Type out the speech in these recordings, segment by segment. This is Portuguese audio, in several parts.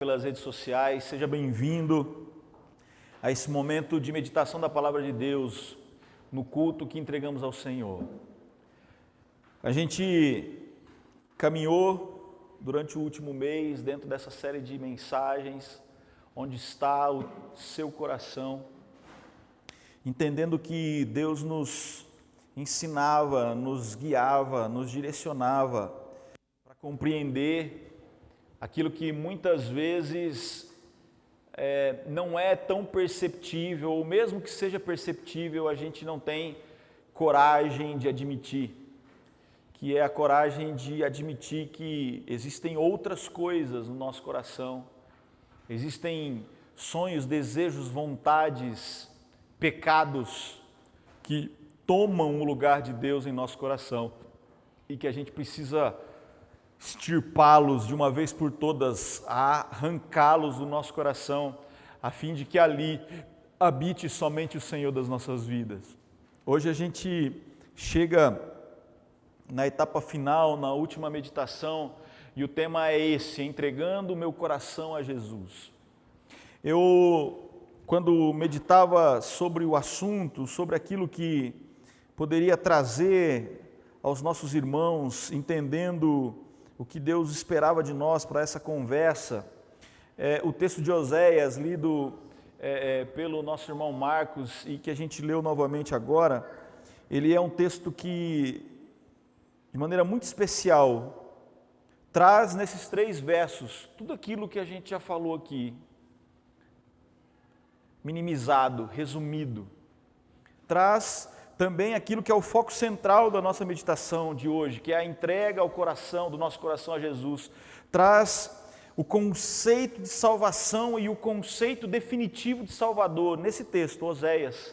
Pelas redes sociais, seja bem-vindo a esse momento de meditação da Palavra de Deus no culto que entregamos ao Senhor. A gente caminhou durante o último mês dentro dessa série de mensagens, onde está o seu coração, entendendo que Deus nos ensinava, nos guiava, nos direcionava para compreender aquilo que muitas vezes não é tão perceptível, ou mesmo que seja perceptível, a gente não tem coragem de admitir, que é a coragem de admitir que existem outras coisas no nosso coração, existem sonhos, desejos, vontades, pecados que tomam o lugar de Deus em nosso coração e que a gente precisa extirpá-los de uma vez por todas, arrancá-los do nosso coração, a fim de que ali habite somente o Senhor das nossas vidas. Hoje a gente chega na etapa final, na última meditação, e o tema é esse: entregando o meu coração a Jesus. Quando meditava sobre o assunto, sobre aquilo que poderia trazer aos nossos irmãos, entendendo o que Deus esperava de nós para essa conversa, o texto de Oséias, lido pelo nosso irmão Marcos e que a gente leu novamente agora, ele é um texto que, de maneira muito especial, traz nesses 3 versos tudo aquilo que a gente já falou aqui, minimizado, resumido. Traz também aquilo que é o foco central da nossa meditação de hoje, que é a entrega ao coração, do nosso coração a Jesus. Traz o conceito de salvação e o conceito definitivo de Salvador nesse texto, Oséias,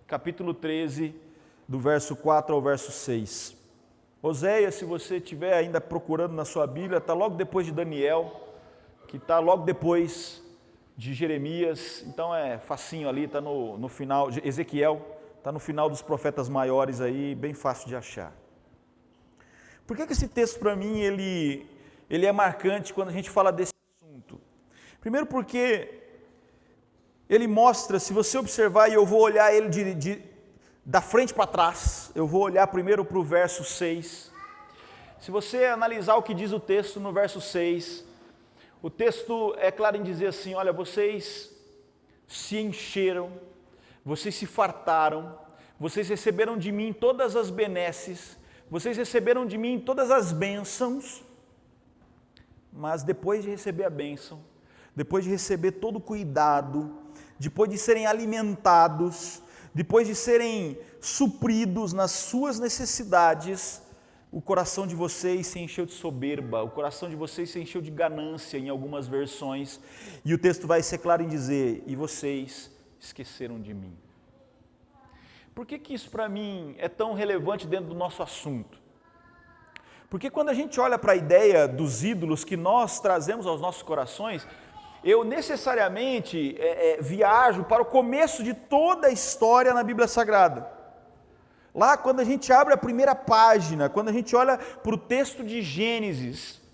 capítulo 13, do verso 4 ao verso 6. Oséias, se você estiver ainda procurando na sua Bíblia, está logo depois de Daniel, que está logo depois de Jeremias, então é facinho ali, está no final, Ezequiel, está no final dos profetas maiores aí, bem fácil de achar. Por que esse texto para mim ele é marcante quando a gente fala desse assunto? Primeiro porque ele mostra, se você observar, e eu vou olhar ele da frente para trás, eu vou olhar primeiro para o verso 6. Se você analisar o que diz o texto no verso 6, o texto é claro em dizer assim: olha, vocês se encheram, vocês se fartaram, vocês receberam de mim todas as benesses, vocês receberam de mim todas as bênçãos, mas depois de receber a bênção, depois de receber todo o cuidado, depois de serem alimentados, depois de serem supridos nas suas necessidades, o coração de vocês se encheu de soberba, o coração de vocês se encheu de ganância em algumas versões, e o texto vai ser claro em dizer: e vocês esqueceram de mim. Por que isso para mim é tão relevante dentro do nosso assunto? Porque quando a gente olha para a ideia dos ídolos que nós trazemos aos nossos corações, eu necessariamente viajo para o começo de toda a história na Bíblia Sagrada. Lá quando a gente abre a primeira página, quando a gente olha para o texto de Gênesis,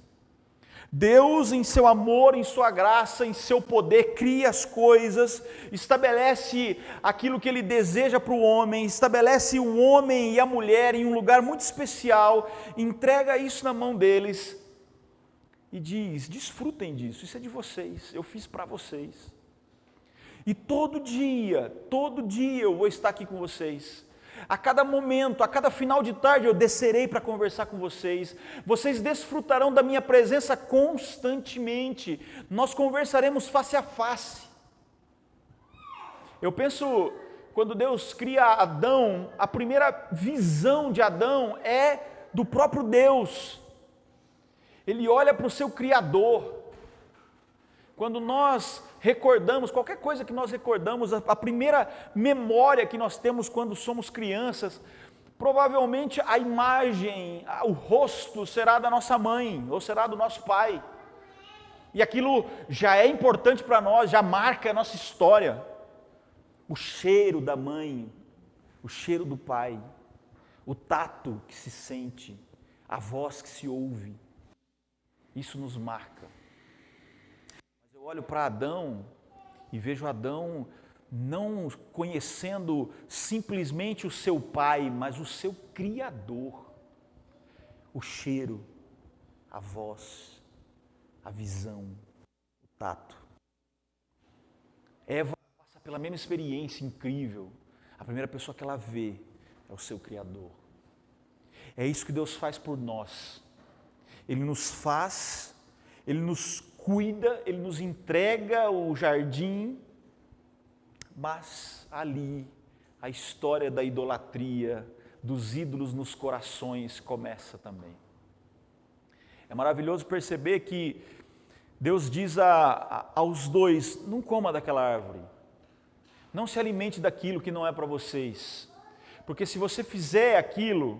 Deus, em seu amor, em sua graça, em seu poder, cria as coisas, estabelece aquilo que Ele deseja para o homem, estabelece o homem e a mulher em um lugar muito especial, entrega isso na mão deles e diz: desfrutem disso, isso é de vocês, eu fiz para vocês. E todo dia eu vou estar aqui com vocês. A cada momento, a cada final de tarde eu descerei para conversar com vocês. Vocês desfrutarão da minha presença constantemente. Nós conversaremos face a face. Eu penso, quando Deus cria Adão, a primeira visão de Adão é do próprio Deus. Ele olha para o seu Criador. Quando nós recordamos, qualquer coisa que nós recordamos, a primeira memória que nós temos quando somos crianças, provavelmente a imagem, o rosto será da nossa mãe, ou será do nosso pai. E aquilo já é importante para nós, já marca a nossa história. O cheiro da mãe, o cheiro do pai, o tato que se sente, a voz que se ouve, isso nos marca. Eu olho para Adão e vejo Adão não conhecendo simplesmente o seu pai, mas o seu Criador. O cheiro, a voz, a visão, o tato. Eva passa pela mesma experiência incrível. A primeira pessoa que ela vê é o seu Criador. É isso que Deus faz por nós. Ele nos faz, Ele nos cuida, Ele nos entrega o jardim, mas ali a história da idolatria, dos ídolos nos corações começa também. É maravilhoso perceber que Deus diz aos dois: não coma daquela árvore, não se alimente daquilo que não é para vocês, porque se você fizer aquilo,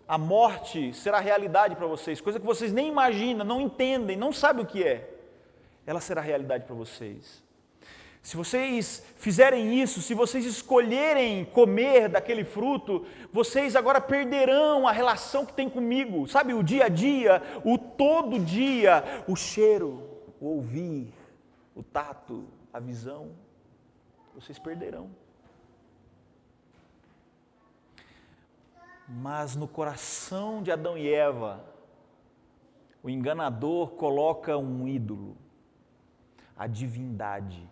a morte será realidade para vocês, coisa que vocês nem imaginam, não entendem, não sabem o que é, ela será realidade para vocês. Se vocês fizerem isso, se vocês escolherem comer daquele fruto, vocês agora perderão a relação que tem comigo, sabe, o dia a dia, o todo dia, o cheiro, o ouvir, o tato, a visão, vocês perderão. Mas no coração de Adão e Eva, o enganador coloca um ídolo, a divindade.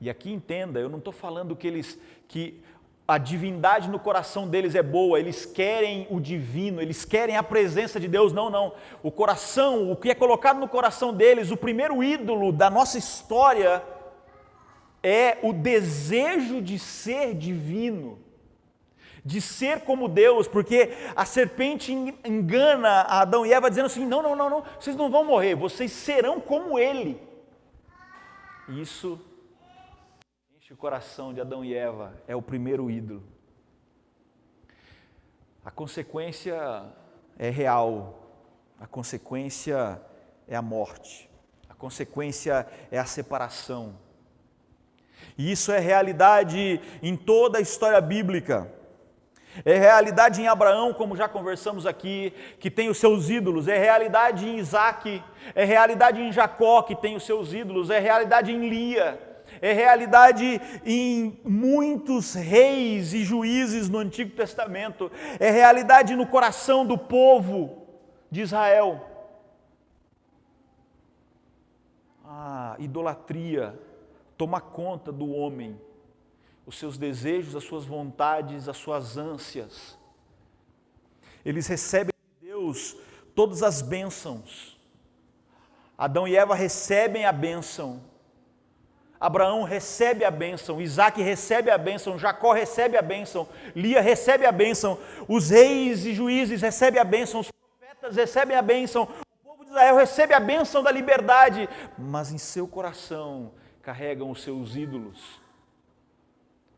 E aqui entenda, eu não estou falando que a divindade no coração deles é boa, eles querem o divino, eles querem a presença de Deus, não. O coração, o que é colocado no coração deles, o primeiro ídolo da nossa história é o desejo de ser divino, de ser como Deus, porque a serpente engana Adão e Eva dizendo assim: não, vocês não vão morrer, vocês serão como Ele. Isso enche o coração de Adão e Eva, é o primeiro ídolo. A consequência é real, a consequência é a morte, a consequência é a separação. E isso é realidade em toda a história bíblica. É realidade em Abraão, como já conversamos aqui, que tem os seus ídolos. É realidade em Isaac. É realidade em Jacó, que tem os seus ídolos. É realidade em Lia. É realidade em muitos reis e juízes no Antigo Testamento. É realidade no coração do povo de Israel. A idolatria toma conta do homem. Os seus desejos, as suas vontades, as suas ânsias. Eles recebem de Deus todas as bênçãos. Adão e Eva recebem a bênção. Abraão recebe a bênção, Isaac recebe a bênção, Jacó recebe a bênção, Lia recebe a bênção, os reis e juízes recebem a bênção, os profetas recebem a bênção, o povo de Israel recebe a bênção da liberdade, mas em seu coração carregam os seus ídolos.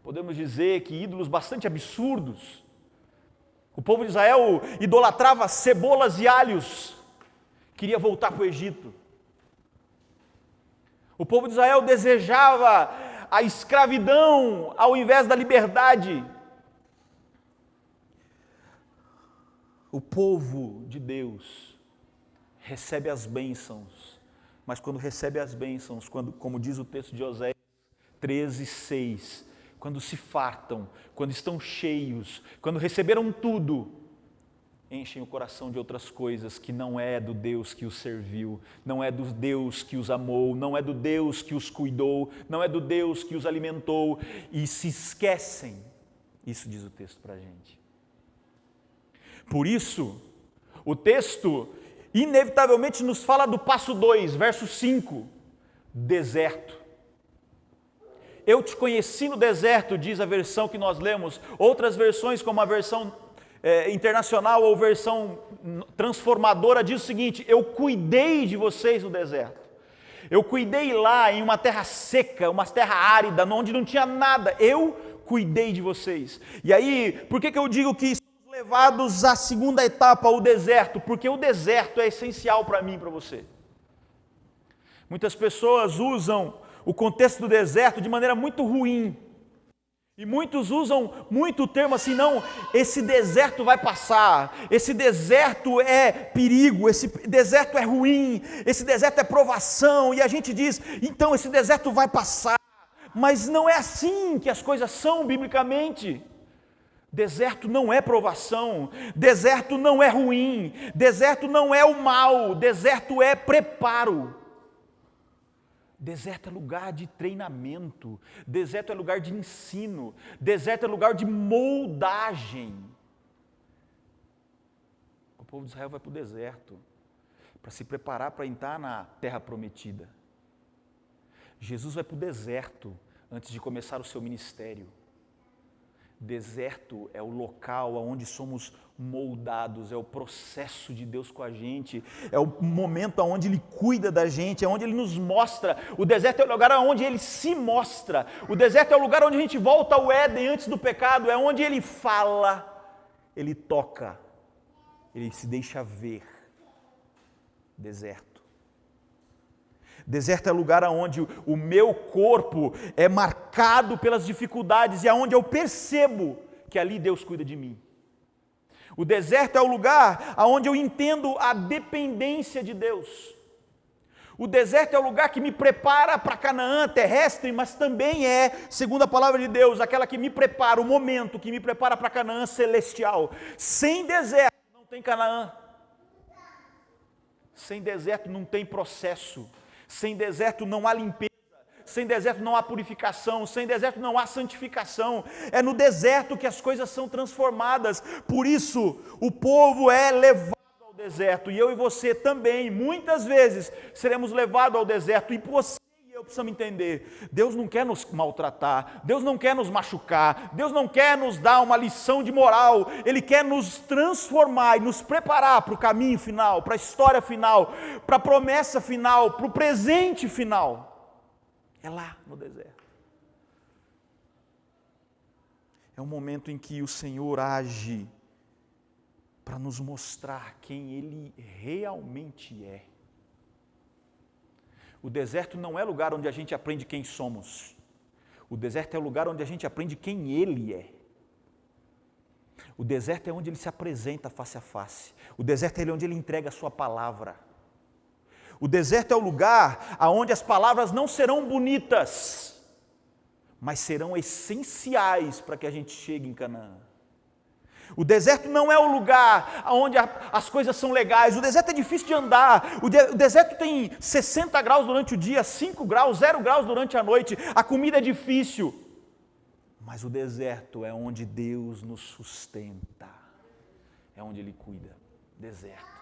Podemos dizer que ídolos bastante absurdos. O povo de Israel idolatrava cebolas e alhos, queria voltar para o Egito. O povo de Israel desejava a escravidão ao invés da liberdade. O povo de Deus recebe as bênçãos, mas quando recebe as bênçãos, como diz o texto de Oséias 13:6, quando se fartam, quando estão cheios, quando receberam tudo, enchem o coração de outras coisas que não é do Deus que os serviu, não é do Deus que os amou, não é do Deus que os cuidou, não é do Deus que os alimentou, e se esquecem. Isso diz o texto para a gente. Por isso, o texto inevitavelmente nos fala do passo 2, verso 5, deserto. Eu te conheci no deserto, diz a versão que nós lemos. Outras versões, como a versão internacional ou versão transformadora, diz o seguinte: eu cuidei de vocês no deserto. Eu cuidei lá em uma terra seca, uma terra árida, onde não tinha nada. Eu cuidei de vocês. E aí, por que eu digo que somos levados à segunda etapa, o deserto? Porque o deserto é essencial para mim e para você. Muitas pessoas usam o contexto do deserto de maneira muito ruim. E muitos usam muito o termo assim, não, esse deserto vai passar, esse deserto é perigo, esse deserto é ruim, esse deserto é provação, e a gente diz, então esse deserto vai passar, mas não é assim que as coisas são biblicamente. Deserto não é provação, deserto não é ruim, deserto não é o mal, deserto é preparo. Deserto é lugar de treinamento, deserto é lugar de ensino, deserto é lugar de moldagem. O povo de Israel vai para o deserto para se preparar para entrar na terra prometida. Jesus vai para o deserto antes de começar o seu ministério. Deserto é o local onde somos moldados, é o processo de Deus com a gente, é o momento onde Ele cuida da gente, é onde Ele nos mostra. O deserto é o lugar onde Ele se mostra, o deserto é o lugar onde a gente volta ao Éden antes do pecado, é onde Ele fala, Ele toca, Ele se deixa ver. Deserto. Deserto é o lugar onde o meu corpo é marcado pelas dificuldades e é onde eu percebo que ali Deus cuida de mim. O deserto é o lugar onde eu entendo a dependência de Deus. O deserto é o lugar que me prepara para Canaã terrestre, mas também é, segundo a palavra de Deus, aquela que me prepara, o momento que me prepara para Canaã celestial. Sem deserto não tem Canaã. Sem deserto não tem processo. Sem deserto não há limpeza, sem deserto não há purificação, sem deserto não há santificação. É no deserto que as coisas são transformadas. Por isso, o povo é levado ao deserto, e eu e você também, muitas vezes, seremos levados ao deserto, e você e eu precisamos entender, Deus não quer nos maltratar, Deus não quer nos machucar, Deus não quer nos dar uma lição de moral, Ele quer nos transformar e nos preparar para o caminho final, para a história final, para a promessa final, para o presente final. É lá no deserto. É um momento em que o Senhor age para nos mostrar quem Ele realmente é. O deserto não é lugar onde a gente aprende quem somos. O deserto é o lugar onde a gente aprende quem Ele é. O deserto é onde Ele se apresenta face a face. O deserto é onde Ele entrega a sua palavra. O deserto é o lugar onde as palavras não serão bonitas, mas serão essenciais para que a gente chegue em Canaã. O deserto não é o lugar onde as coisas são legais, o deserto é difícil de andar, o deserto tem 60 graus durante o dia, 5 graus, 0 graus durante a noite, a comida é difícil, mas o deserto é onde Deus nos sustenta, é onde Ele cuida. Deserto.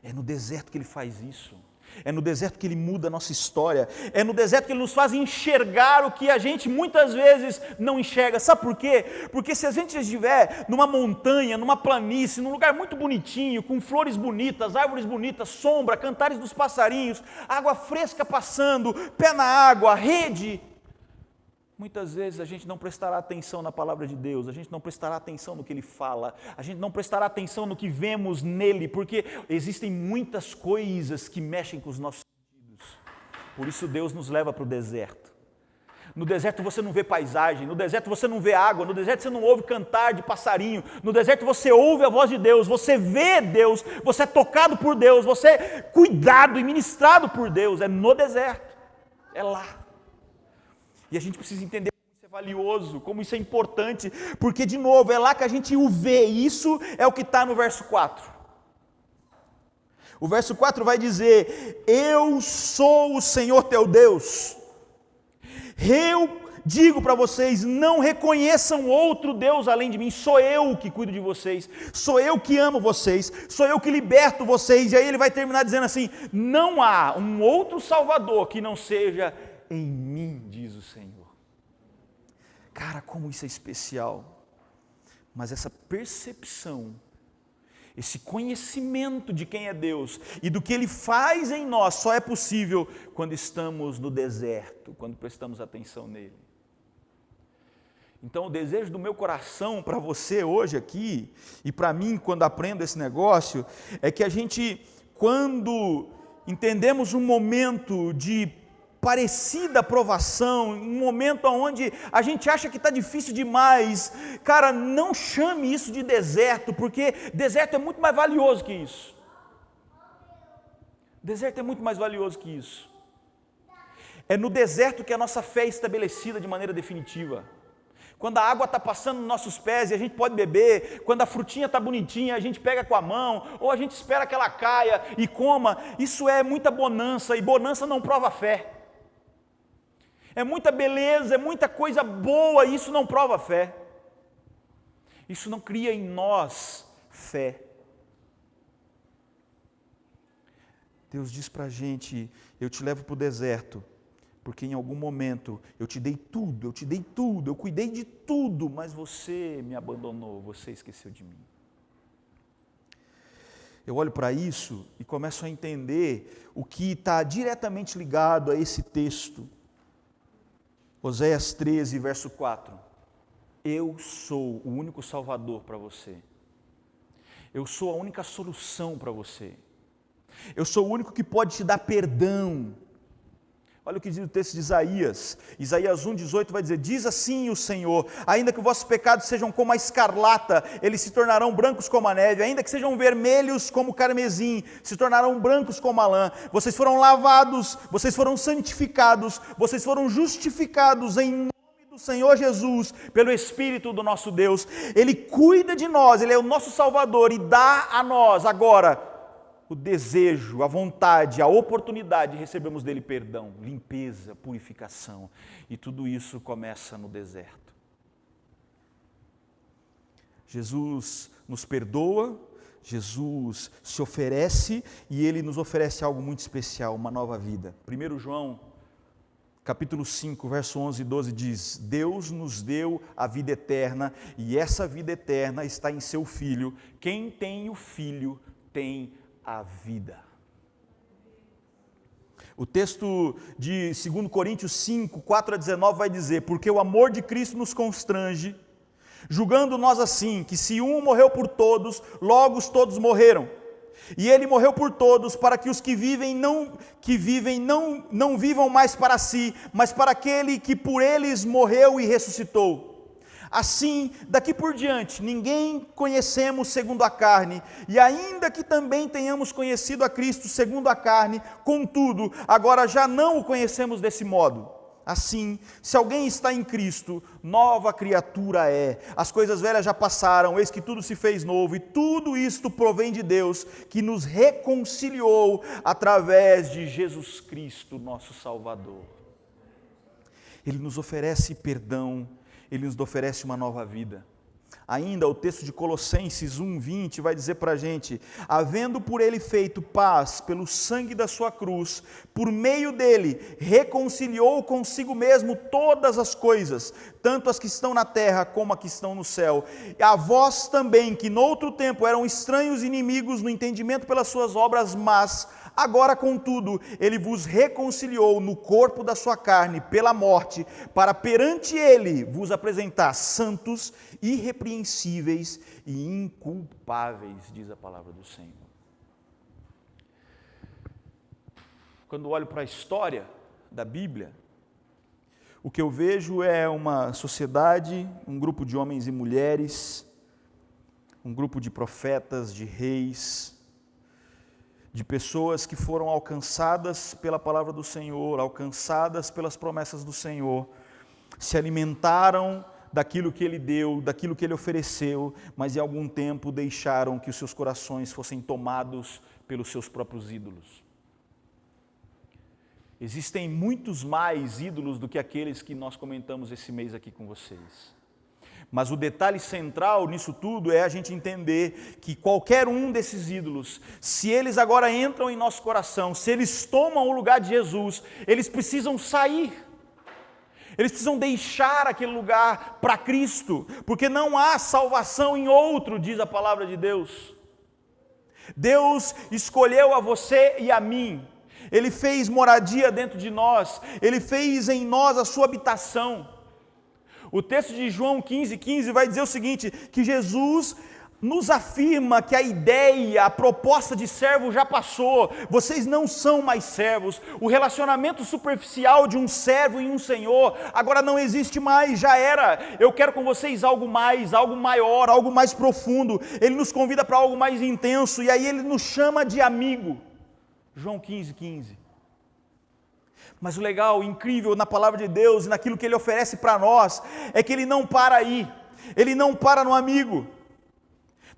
É no deserto que Ele faz isso. É no deserto que Ele muda a nossa história. É no deserto que Ele nos faz enxergar o que a gente muitas vezes não enxerga. Sabe por quê? Porque se a gente estiver numa montanha, numa planície, num lugar muito bonitinho, com flores bonitas, árvores bonitas, sombra, cantares dos passarinhos, água fresca passando, pé na água, rede, muitas vezes a gente não prestará atenção na palavra de Deus, a gente não prestará atenção no que Ele fala, a gente não prestará atenção no que vemos nele, porque existem muitas coisas que mexem com os nossos sentidos. Por isso Deus nos leva para o deserto. No deserto você não vê paisagem, no deserto você não vê água, no deserto você não ouve cantar de passarinho, no deserto você ouve a voz de Deus, você vê Deus, você é tocado por Deus, você é cuidado e ministrado por Deus, é no deserto, é lá. E a gente precisa entender como isso é valioso, como isso é importante, porque, de novo, é lá que a gente o vê, e isso é o que está no verso 4. O verso 4 vai dizer: eu sou o Senhor teu Deus, eu digo para vocês, não reconheçam outro Deus além de mim, sou eu que cuido de vocês, sou eu que amo vocês, sou eu que liberto vocês. E aí ele vai terminar dizendo assim: não há um outro Salvador que não seja em mim, diz o Senhor. Cara, como isso é especial. Mas essa percepção, esse conhecimento de quem é Deus e do que Ele faz em nós, só é possível quando estamos no deserto, quando prestamos atenção nele. Então o desejo do meu coração para você hoje aqui, e para mim quando aprendo esse negócio, é que a gente, quando entendemos um momento de parecida provação, um momento onde a gente acha que está difícil demais, cara, não chame isso de deserto, porque deserto é muito mais valioso que isso. Deserto é muito mais valioso que isso. É no deserto que a nossa fé é estabelecida de maneira definitiva. Quando a água está passando nos nossos pés e a gente pode beber, quando a frutinha está bonitinha, a gente pega com a mão, ou a gente espera que ela caia e coma, isso é muita bonança, e bonança não prova fé. É muita beleza, é muita coisa boa, e isso não prova fé. Isso não cria em nós fé. Deus diz para a gente, eu te levo para o deserto, porque em algum momento eu te dei tudo, eu cuidei de tudo, mas você me abandonou, você esqueceu de mim. Eu olho para isso e começo a entender o que está diretamente ligado a esse texto. Oséias 13, verso 4. Eu sou o único salvador para você. Eu sou a única solução para você. Eu sou o único que pode te dar perdão. Olha o que diz o texto de Isaías. Isaías 1,18 vai dizer, diz assim o Senhor, ainda que os vossos pecados sejam como a escarlata, eles se tornarão brancos como a neve, ainda que sejam vermelhos como o carmesim, se tornarão brancos como a lã. Vocês foram lavados, vocês foram santificados, vocês foram justificados em nome do Senhor Jesus, pelo Espírito do nosso Deus. Ele cuida de nós, Ele é o nosso Salvador e dá a nós agora o desejo, a vontade, a oportunidade de recebermos dele perdão, limpeza, purificação. E tudo isso começa no deserto. Jesus nos perdoa, Jesus se oferece e ele nos oferece algo muito especial, uma nova vida. 1 João, capítulo 5, verso 11 e 12 diz, Deus nos deu a vida eterna e essa vida eterna está em seu Filho. Quem tem o Filho tem a vida. O texto de 2 Coríntios 5, 4 a 19 vai dizer, porque o amor de Cristo nos constrange, julgando nós assim, que se um morreu por todos, logo os todos morreram. E ele morreu por todos, para que os que vivem não vivam mais para si, mas para aquele que por eles morreu e ressuscitou. Assim, daqui por diante, ninguém conhecemos segundo a carne, e ainda que também tenhamos conhecido a Cristo segundo a carne, contudo, agora já não o conhecemos desse modo. Assim, se alguém está em Cristo, nova criatura é. As coisas velhas já passaram, eis que tudo se fez novo, e tudo isto provém de Deus, que nos reconciliou através de Jesus Cristo, nosso Salvador. Ele nos oferece perdão, Ele nos oferece uma nova vida. Ainda o texto de Colossenses 1:20 vai dizer para a gente, havendo por ele feito paz pelo sangue da sua cruz, por meio dele reconciliou consigo mesmo todas as coisas, tanto as que estão na terra como as que estão no céu. E a vós também, que noutro tempo eram estranhos e inimigos no entendimento pelas suas obras, mas agora, contudo, ele vos reconciliou no corpo da sua carne pela morte, para perante ele vos apresentar santos, irrepreensíveis e inculpáveis, diz a palavra do Senhor. Quando olho para a história da Bíblia, o que eu vejo é uma sociedade, um grupo de homens e mulheres, um grupo de profetas, de reis, de pessoas que foram alcançadas pela palavra do Senhor, alcançadas pelas promessas do Senhor, se alimentaram daquilo que Ele deu, daquilo que Ele ofereceu, mas em algum tempo deixaram que os seus corações fossem tomados pelos seus próprios ídolos. Existem muitos mais ídolos do que aqueles que nós comentamos esse mês aqui com vocês. Mas o detalhe central nisso tudo é a gente entender que qualquer um desses ídolos, se eles agora entram em nosso coração, se eles tomam o lugar de Jesus, eles precisam sair. Eles precisam deixar aquele lugar para Cristo, porque não há salvação em outro, diz a palavra de Deus. Deus escolheu a você e a mim. Ele fez moradia dentro de nós, Ele fez em nós a sua habitação. O texto de João 15:15 vai dizer o seguinte, que Jesus nos afirma que a ideia, a proposta de servo já passou, vocês não são mais servos, o relacionamento superficial de um servo e um senhor, agora não existe mais, já era, eu quero com vocês algo mais, algo maior, algo mais profundo, ele nos convida para algo mais intenso, e aí ele nos chama de amigo, João 15:15. Mas o legal, o incrível na palavra de Deus e naquilo que ele oferece para nós, é que ele não para aí, ele não para no amigo.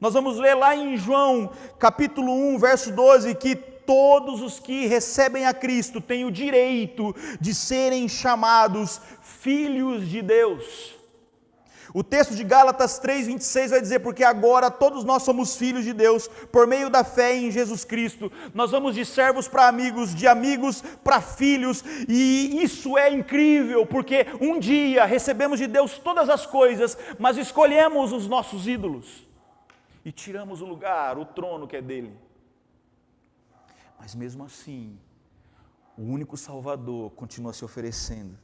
Nós vamos ler lá em João, capítulo 1, verso 12, que todos os que recebem a Cristo têm o direito de serem chamados filhos de Deus. O texto de Gálatas 3:26 vai dizer, porque agora todos nós somos filhos de Deus, por meio da fé em Jesus Cristo. Nós vamos de servos para amigos, de amigos para filhos, e isso é incrível, porque um dia recebemos de Deus todas as coisas, mas escolhemos os nossos ídolos. E tiramos o lugar, o trono que é dele. Mas mesmo assim, o único Salvador continua se oferecendo.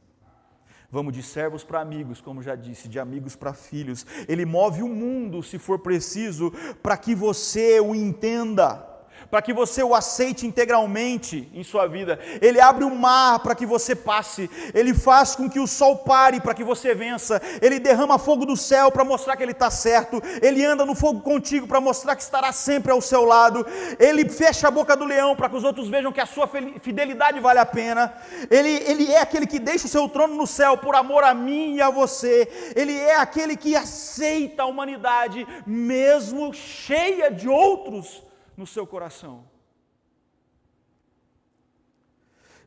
Vamos de servos para amigos, como já disse, de amigos para filhos. Ele move o mundo, se for preciso, para que você o entenda, para que você o aceite integralmente em sua vida. Ele abre o mar para que você passe, ele faz com que o sol pare para que você vença, ele derrama fogo do céu para mostrar que ele está certo, ele anda no fogo contigo para mostrar que estará sempre ao seu lado, ele fecha a boca do leão para que os outros vejam que a sua fidelidade vale a pena, ele é aquele que deixa o seu trono no céu por amor a mim e a você, ele é aquele que aceita a humanidade mesmo cheia de outros no seu coração.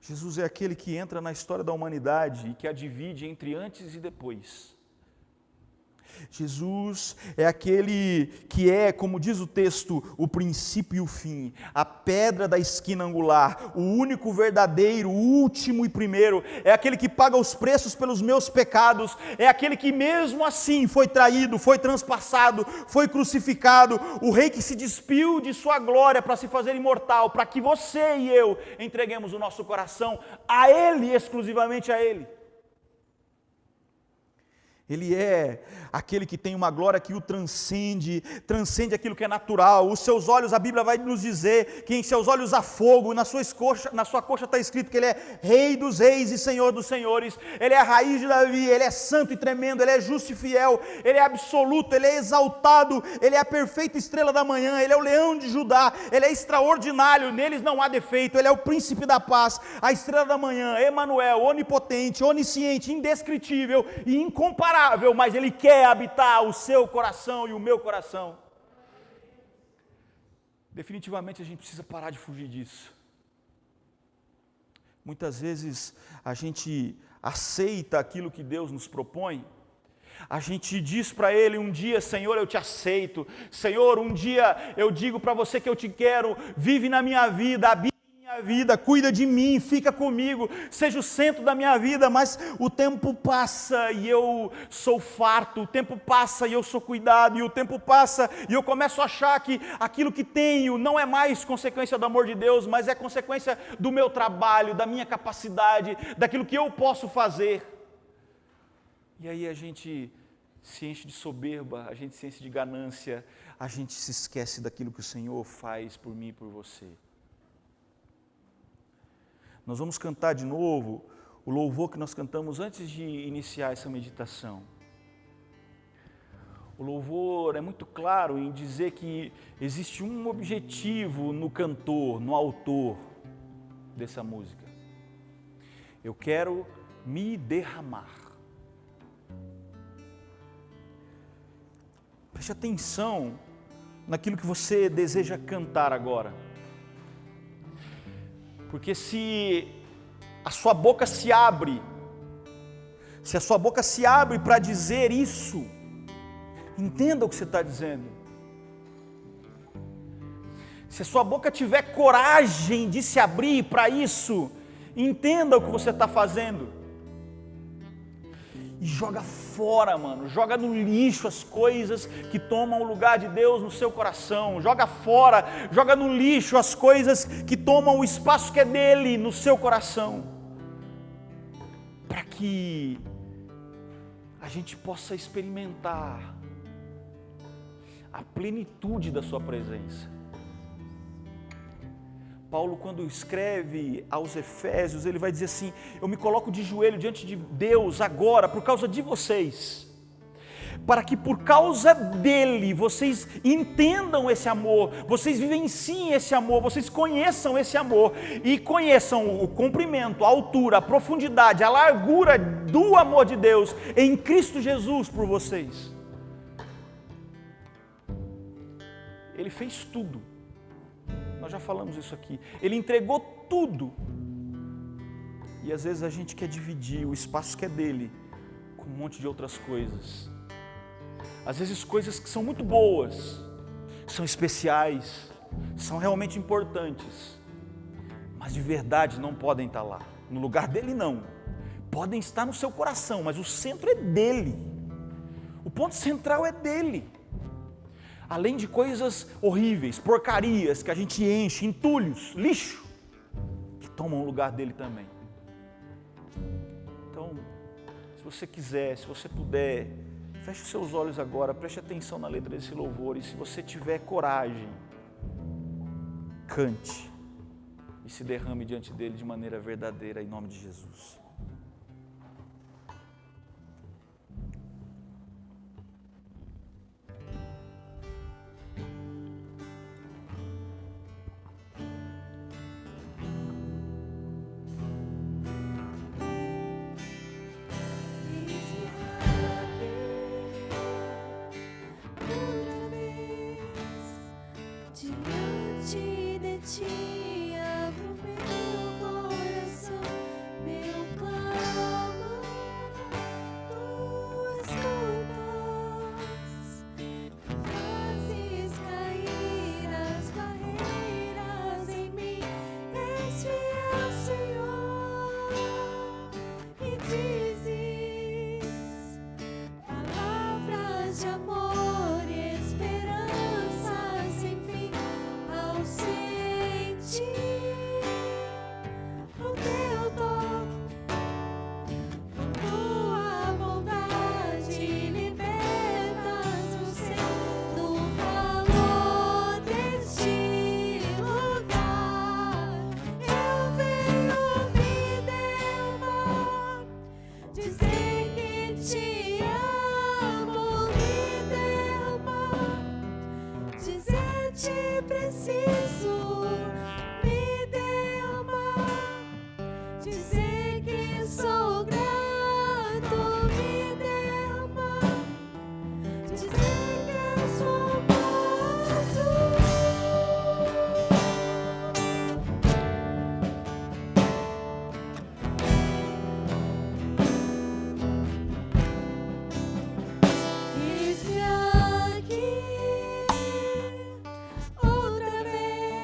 Jesus é aquele que entra na história da humanidade e que a divide entre antes e depois. Jesus é aquele que é, como diz o texto, o princípio e o fim, a pedra da esquina angular, o único verdadeiro, o último e primeiro, é aquele que paga os preços pelos meus pecados, é aquele que mesmo assim foi traído, foi transpassado, foi crucificado, o rei que se despiu de sua glória para se fazer imortal, para que você e eu entreguemos o nosso coração a Ele, exclusivamente a Ele. Ele é aquele que tem uma glória que o transcende aquilo que é natural. Os seus olhos, a Bíblia vai nos dizer que em seus olhos há fogo, na sua coxa está escrito que Ele é Rei dos reis e Senhor dos senhores. Ele é a raiz de Davi, Ele é santo e tremendo, Ele é justo e fiel, Ele é absoluto, Ele é exaltado, Ele é a perfeita estrela da manhã, Ele é o leão de Judá, Ele é extraordinário, neles não há defeito, Ele é o príncipe da paz, a estrela da manhã, Emanuel, onipotente, onisciente, indescritível e incomparável, mas Ele quer habitar o seu coração e o meu coração. Definitivamente a gente precisa parar de fugir disso. Muitas vezes a gente aceita aquilo que Deus nos propõe, a gente diz para Ele um dia, Senhor, eu te aceito, Senhor, um dia eu digo para você que eu te quero, vive na minha vida, habita minha vida, cuida de mim, fica comigo, seja o centro da minha vida, mas o tempo passa e eu sou farto, o tempo passa e eu sou cuidado, e o tempo passa e eu começo a achar que aquilo que tenho não é mais consequência do amor de Deus, mas é consequência do meu trabalho, da minha capacidade, daquilo que eu posso fazer. E aí a gente se enche de soberba, a gente se enche de ganância, a gente se esquece daquilo que o Senhor faz por mim e por você. Nós vamos cantar de novo o louvor que nós cantamos antes de iniciar essa meditação. O louvor é muito claro em dizer que existe um objetivo no cantor, no autor dessa música. Eu quero me derramar. Preste atenção naquilo que você deseja cantar agora. Porque se a sua boca se abre, para dizer isso, entenda o que você está dizendo. Se a sua boca tiver coragem de se abrir para isso, entenda o que você está fazendo. E joga fora, mano, joga no lixo as coisas que tomam o lugar de Deus no seu coração, joga fora, joga no lixo as coisas que tomam o espaço que é dele no seu coração, para que a gente possa experimentar a plenitude da sua presença. Paulo, quando escreve aos Efésios, ele vai dizer assim: eu me coloco de joelho diante de Deus agora por causa de vocês, para que por causa dele vocês entendam esse amor, vocês vivenciem esse amor, vocês conheçam esse amor e conheçam o comprimento, a altura, a profundidade, a largura do amor de Deus em Cristo Jesus por vocês. Ele fez tudo. Nós já falamos isso aqui. Ele entregou tudo. E às vezes a gente quer dividir o espaço que é dele com um monte de outras coisas. Às vezes coisas que são muito boas, são especiais, são realmente importantes, mas de verdade não podem estar lá. No lugar dele não. Podem estar no seu coração, mas o centro é dele. O ponto central é dele. Além de coisas horríveis, porcarias que a gente enche, entulhos, lixo, que tomam o lugar dele também. Então, se você quiser, se você puder, feche os seus olhos agora, preste atenção na letra desse louvor e se você tiver coragem, cante e se derrame diante dele de maneira verdadeira, em nome de Jesus. Diante de ti abro meu coração, meu clamor, tu escutas, fazes cair as barreiras em mim, és fiel, Senhor, e dizes palavras de amor e esperança sem fim. Sente o teu toque, com tua bondade libertas o ser do calor deste lugar. Eu venho me derramar, dizer que te amo, me derramar, dizer te preciso. Me derramar, dizer que sou grato, me derramar, dizer que és famoso. Eis-me aqui outra vez.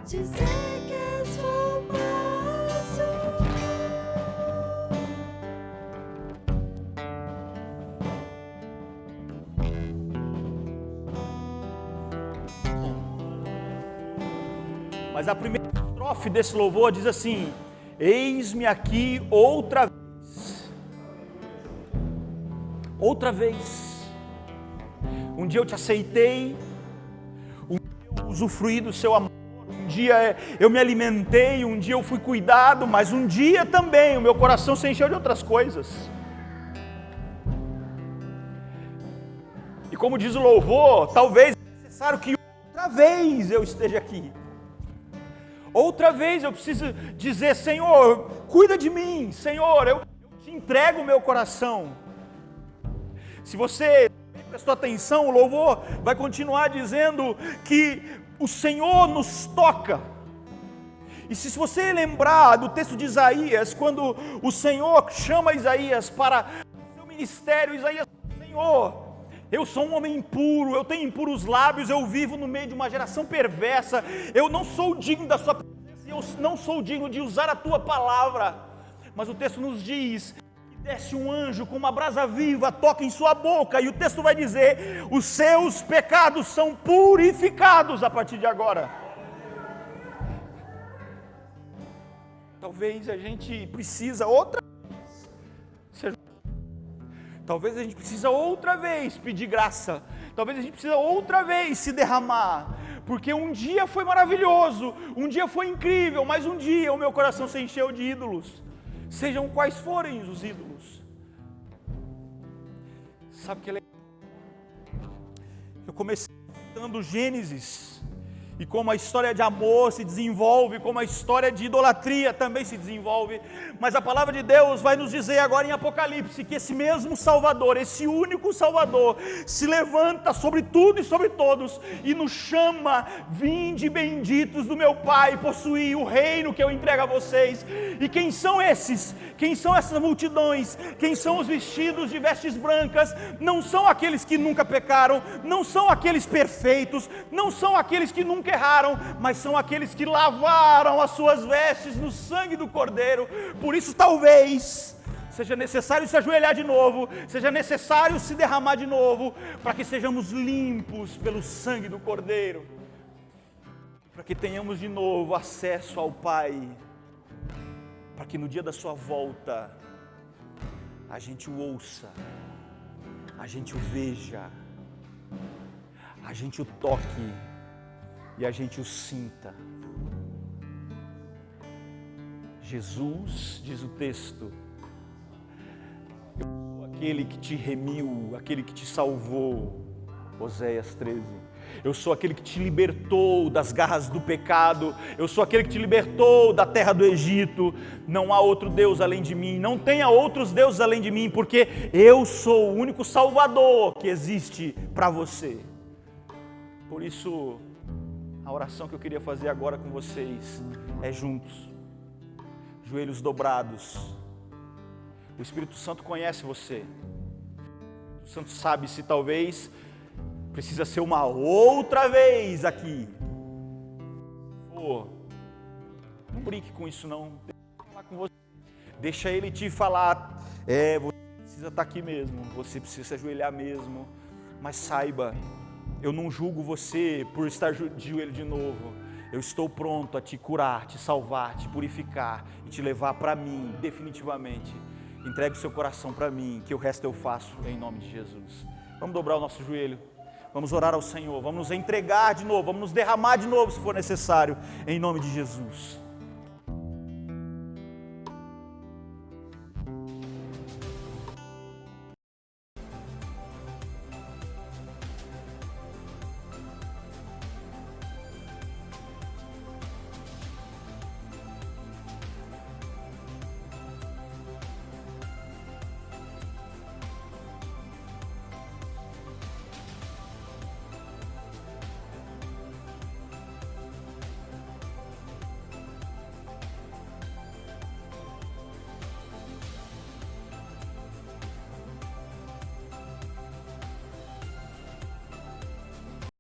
dizer que és famoso. Mas a primeira estrofe desse louvor diz assim: eis-me aqui outra vez. Outra vez. Um dia eu te aceitei, um dia eu usufruí do seu amor, um dia eu me alimentei, um dia eu fui cuidado, mas um dia também o meu coração se encheu de outras coisas. E como diz o louvor, talvez é necessário que outra vez eu esteja aqui. Outra vez eu preciso dizer: Senhor, cuida de mim, Senhor, eu te entrego o meu coração. Se você prestou atenção, o louvor vai continuar dizendo que o Senhor nos toca. E se você lembrar do texto de Isaías, quando o Senhor chama Isaías para o seu ministério, Isaías diz: Senhor, eu sou um homem impuro, eu tenho impuros lábios, eu vivo no meio de uma geração perversa, eu não sou digno da sua presença, eu não sou digno de usar a tua palavra. Mas o texto nos diz que desce um anjo com uma brasa viva, toca em sua boca, e o texto vai dizer: os seus pecados são purificados a partir de agora. Talvez a gente precisa outra vez, talvez a gente precisa outra vez pedir graça, talvez a gente precisa outra vez se derramar, porque um dia foi maravilhoso, um dia foi incrível, mas um dia o meu coração se encheu de ídolos, sejam quais forem os ídolos. Sabe o que é legal? Eu comecei citando Gênesis, e como a história de amor se desenvolve, como a história de idolatria também se desenvolve, mas a palavra de Deus vai nos dizer agora em Apocalipse que esse mesmo Salvador, esse único Salvador, se levanta sobre tudo e sobre todos e nos chama: vinde benditos do meu Pai, possuí o reino que eu entrego a vocês. E quem são esses? Quem são essas multidões? Quem são os vestidos de vestes brancas? Não são aqueles que nunca pecaram, não são aqueles perfeitos, não são aqueles que nunca erraram, mas são aqueles que lavaram as suas vestes no sangue do Cordeiro. Por isso talvez seja necessário se ajoelhar de novo, seja necessário se derramar de novo, para que sejamos limpos pelo sangue do Cordeiro, para que tenhamos de novo acesso ao Pai, para que no dia da sua volta a gente o ouça, a gente o veja, a gente o toque e a gente o sinta. Jesus, diz o texto, eu sou aquele que te remiu, aquele que te salvou, Oséias 13. Eu sou aquele que te libertou das garras do pecado, eu sou aquele que te libertou da terra do Egito. Não há outro Deus além de mim, não tenha outros deuses além de mim, porque eu sou o único Salvador que existe para você. Por isso, a oração que eu queria fazer agora com vocês é juntos, joelhos dobrados. O Espírito Santo conhece você, o Espírito Santo sabe se talvez precisa ser uma outra vez aqui. Não brinque com isso não, deixa ele falar com você, deixa ele te falar, você precisa estar aqui mesmo, você precisa se ajoelhar mesmo, mas saiba, eu não julgo você por estar de joelho de novo. Eu estou pronto a te curar, te salvar, te purificar e te levar para mim, definitivamente. Entregue o seu coração para mim, que o resto eu faço em nome de Jesus. Vamos dobrar o nosso joelho, vamos orar ao Senhor, vamos nos entregar de novo, vamos nos derramar de novo se for necessário, em nome de Jesus.